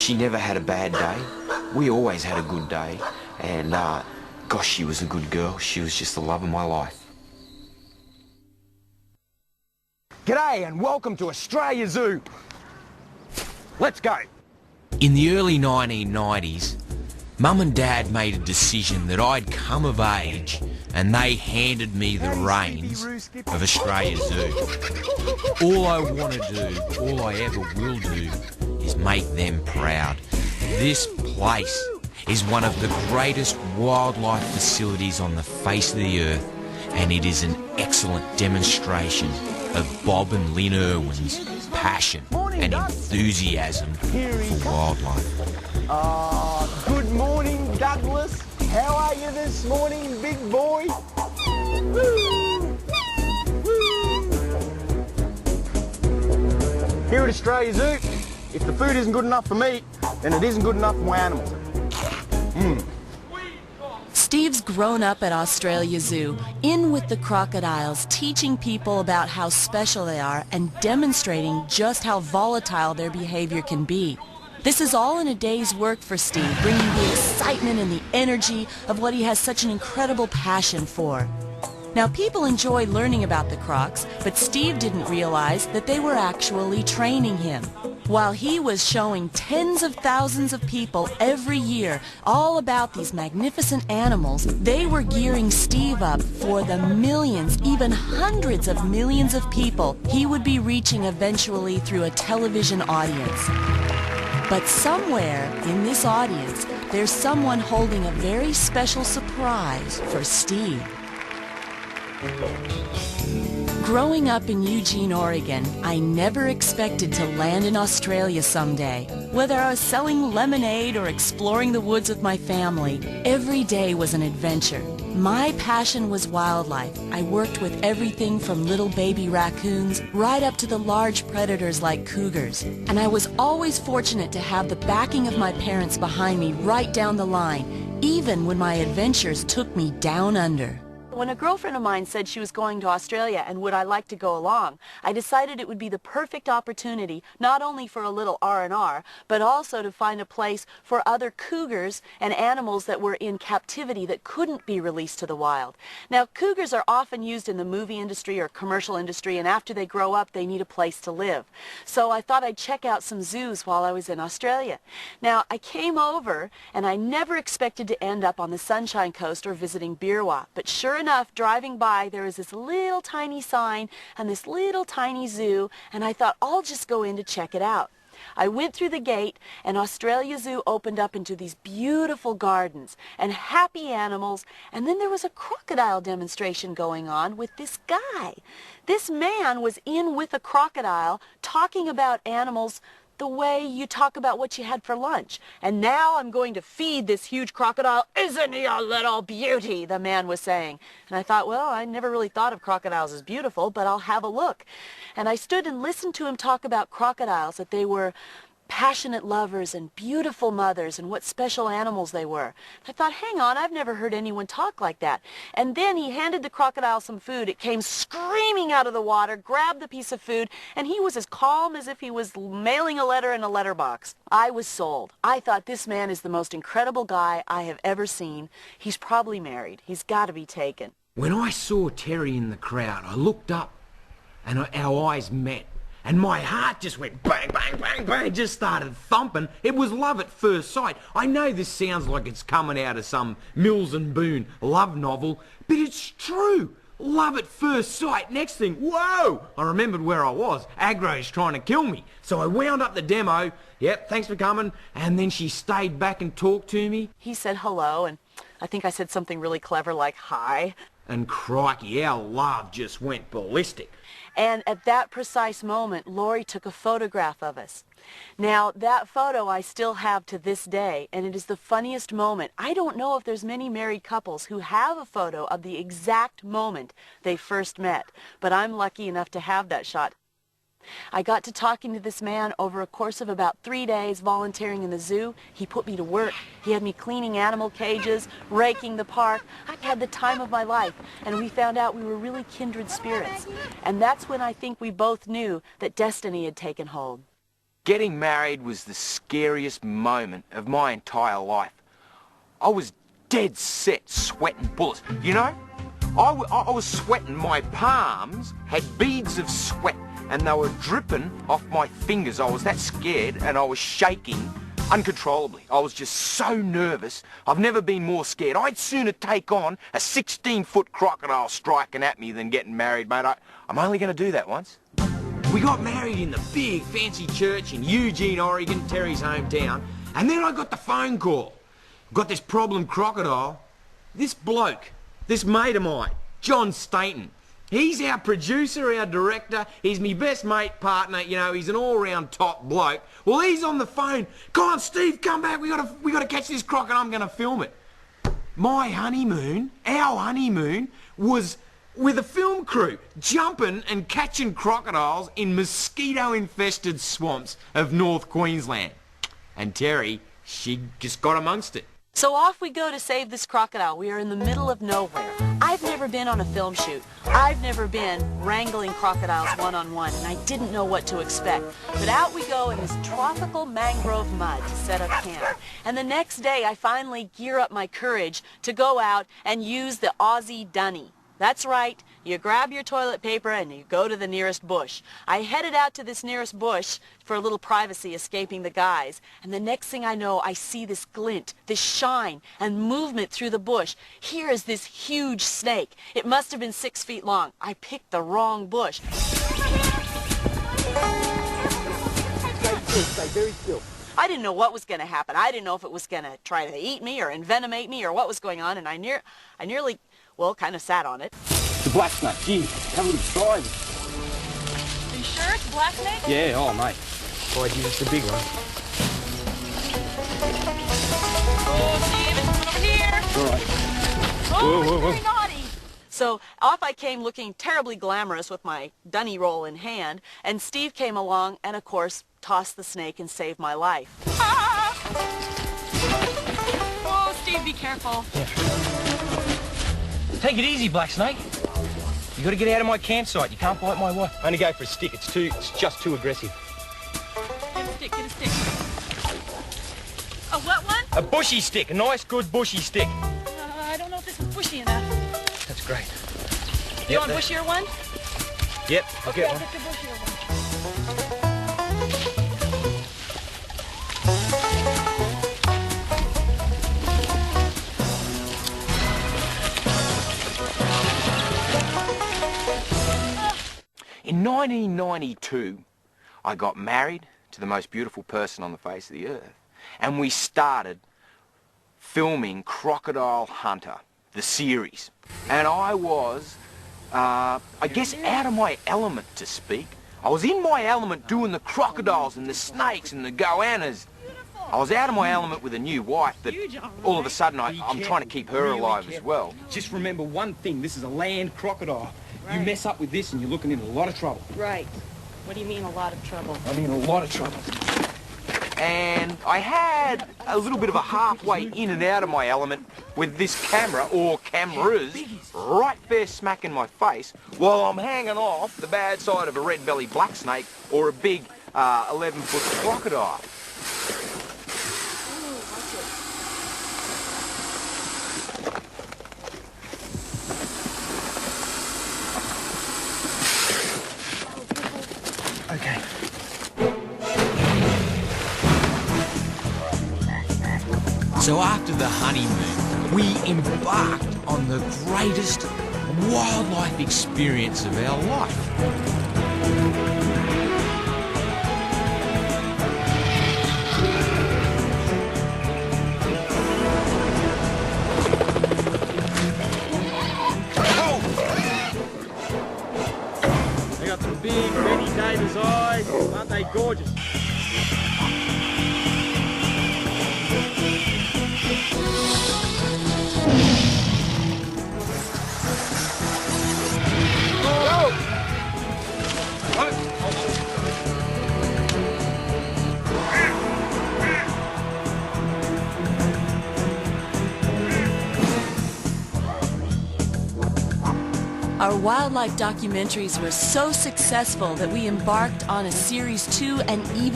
She never had a bad day. We always had a good day. And, gosh, she was a good girl. She was just the love of my life. G'day and welcome to Australia Zoo. Let's go. In the early 1990s, Mum and Dad made a decision that I'd come of age and they handed me the reins of Australia Zoo. All I want to do, all I ever will do, is make them proud. This place is one of the greatest wildlife facilities on the face of the earth, and it is an excellent demonstration of Bob and Lynn Irwin's passion and enthusiasm for wildlife. Good morning, Douglas. How are you this morning, big boy? Woo! Woo! Here at Australia Zoo, if the food isn't good enough for me, then it isn't good enough for my animals. Steve's grown up at Australia Zoo, in with the crocodiles, teaching people about how special they are and demonstrating just how volatile their behavior can be. This is all in a day's work for Steve, bringing the excitement and the energy of what he has such an incredible passion for. Now, people enjoy learning about the crocs, but Steve didn't realize that they were actually training him. While he was showing tens of thousands of people every year all about these magnificent animals, they were gearing Steve up for the millions, even hundreds of millions of people he would be reaching eventually through a television audience. But somewhere in this audience, there's someone holding a very special surprise for Steve. Growing up in Eugene, Oregon, I never expected to land in Australia someday. Whether I was selling lemonade or exploring the woods with my family, every day was an adventure. My passion was wildlife. I worked with everything from little baby raccoons right up to the large predators like cougars. And I was always fortunate to have the backing of my parents behind me right down the line, even when my adventures took me down under. When a girlfriend of mine said she was going to Australia and would I like to go along, I decided it would be the perfect opportunity not only for a little R&R, but also to find a place for other cougars and animals that were in captivity that couldn't be released to the wild. Now, cougars are often used in the movie industry or commercial industry, and after they grow up, they need a place to live. So I thought I'd check out some zoos while I was in Australia. Now, I came over, and I never expected to end up on the Sunshine Coast or visiting Beerwah, but sure enough, driving by, there was this little tiny sign and this little tiny zoo, and I thought I'll just go in to check it out. I went through the gate, and Australia Zoo opened up into these beautiful gardens and happy animals, and then there was a crocodile demonstration going on with this guy. This man was in with a crocodile talking about animals the way you talk about what you had for lunch. And now I'm going to feed this huge crocodile. Isn't he a little beauty? The man was saying. And I thought, well, I never really thought of crocodiles as beautiful, but I'll have a look. And I stood and listened to him talk about crocodiles, that they were passionate lovers and beautiful mothers and what special animals they were. I thought, hang on, I've never heard anyone talk like that. And then he handed the crocodile some food. It came screaming out of the water, grabbed the piece of food, and he was as calm as if he was mailing a letter in a letterbox. I was sold. I thought, this man is the most incredible guy I have ever seen. He's probably married. He's got to be taken. When I saw Terry in the crowd, I looked up and our eyes met. And my heart just went bang, bang, bang, bang, just started thumping. It was love at first sight. I know this sounds like it's coming out of some Mills and Boon love novel, but it's true. Love at first sight. Next thing, whoa! I remembered where I was. Agro's trying to kill me. So I wound up the demo. Yep, thanks for coming. And then she stayed back and talked to me. He said hello, and I think I said something really clever like hi. And crikey, our love just went ballistic. And at that precise moment, Lori took a photograph of us. Now, that photo I still have to this day, and it is the funniest moment. I don't know if there's many married couples who have a photo of the exact moment they first met, but I'm lucky enough to have that shot. I got to talking to this man over a course of about 3 days volunteering in the zoo. He put me to work. He had me cleaning animal cages, raking the park. I had the time of my life, and we found out we were really kindred spirits. And that's when I think we both knew that destiny had taken hold. Getting married was the scariest moment of my entire life. I was dead set sweating bullets. You know, I was sweating. My palms had beads of sweat and they were dripping off my fingers. I was that scared and I was shaking uncontrollably. I was just so nervous. I've never been more scared. I'd sooner take on a 16-foot crocodile striking at me than getting married, mate. I'm only going to do that once. We got married in the big fancy church in Eugene, Oregon, Terry's hometown, and then I got the phone call. Got this problem crocodile. This bloke, this mate of mine, John Stainton. He's our producer, our director, he's me best mate partner, you know, he's an all-round top bloke. Well, he's on the phone. Come on, Steve, come back, we gotta catch this crocodile, I'm gonna film it. My honeymoon, our honeymoon, was with a film crew, jumping and catching crocodiles in mosquito-infested swamps of North Queensland. And Terry, she just got amongst it. So off we go to save this crocodile. We are in the middle of nowhere. I've never been on a film shoot. I've never been wrangling crocodiles one-on-one, and I didn't know what to expect. But out we go in this tropical mangrove mud to set up camp. And the next day I finally gear up my courage to go out and use the Aussie dunny. That's right, you grab your toilet paper and you go to the nearest bush. I headed out to this nearest bush for a little privacy, escaping the guys. And the next thing I know, I see this glint, this shine, and movement through the bush. Here is this huge snake. It must have been 6 feet long. I picked the wrong bush. Stay very still. I didn't know what was going to happen. I didn't know if it was going to try to eat me or envenomate me or what was going on, and I nearly, well, kind of sat on it. It's a black snake. Gee, haven't even tried. Are you sure it's a black snake? Yeah, oh, mate. Boy, geez, it's a big one. Oh, Steve, it's coming over here. All right. Oh, Whoa, whoa, it's very naughty. So off I came looking terribly glamorous with my dunny roll in hand, and Steve came along and, of course, tossed the snake and saved my life. Ah! Oh, Steve, be careful. Yeah. Take it easy, Black Snake. You gotta get out of my campsite. You can't bite my wife. Only go for a stick. It's just too aggressive. Get a stick, get a stick. A what one? A bushy stick. A nice, good bushy stick. I don't know if this is bushy enough. That's great. You want a bushier one? Yep, I'll Okay, get I'll one. get the bushier one. In 1992, I got married to the most beautiful person on the face of the earth, and we started filming Crocodile Hunter, the series. And I was, I guess, out of my element, to speak. I was in my element doing the crocodiles and the snakes and the goannas. I was out of my element with a new wife that all of a sudden I'm trying to keep her alive as well. Just remember one thing. This is a land crocodile. Right. You mess up with this and you're looking into a lot of trouble. Right. What do you mean a lot of trouble? I mean a lot of trouble. And I had a little bit of a halfway in and out of my element with this camera, or cameras, right there smack in my face while I'm hanging off the bad side of a red-bellied black snake or a big 11-foot crocodile. Okay. So after the honeymoon, we embarked on the greatest wildlife experience of our life. They got some big Betty Davis eyes. Aren't they gorgeous? Our wildlife documentaries were so successful that we embarked on a Series 2 and even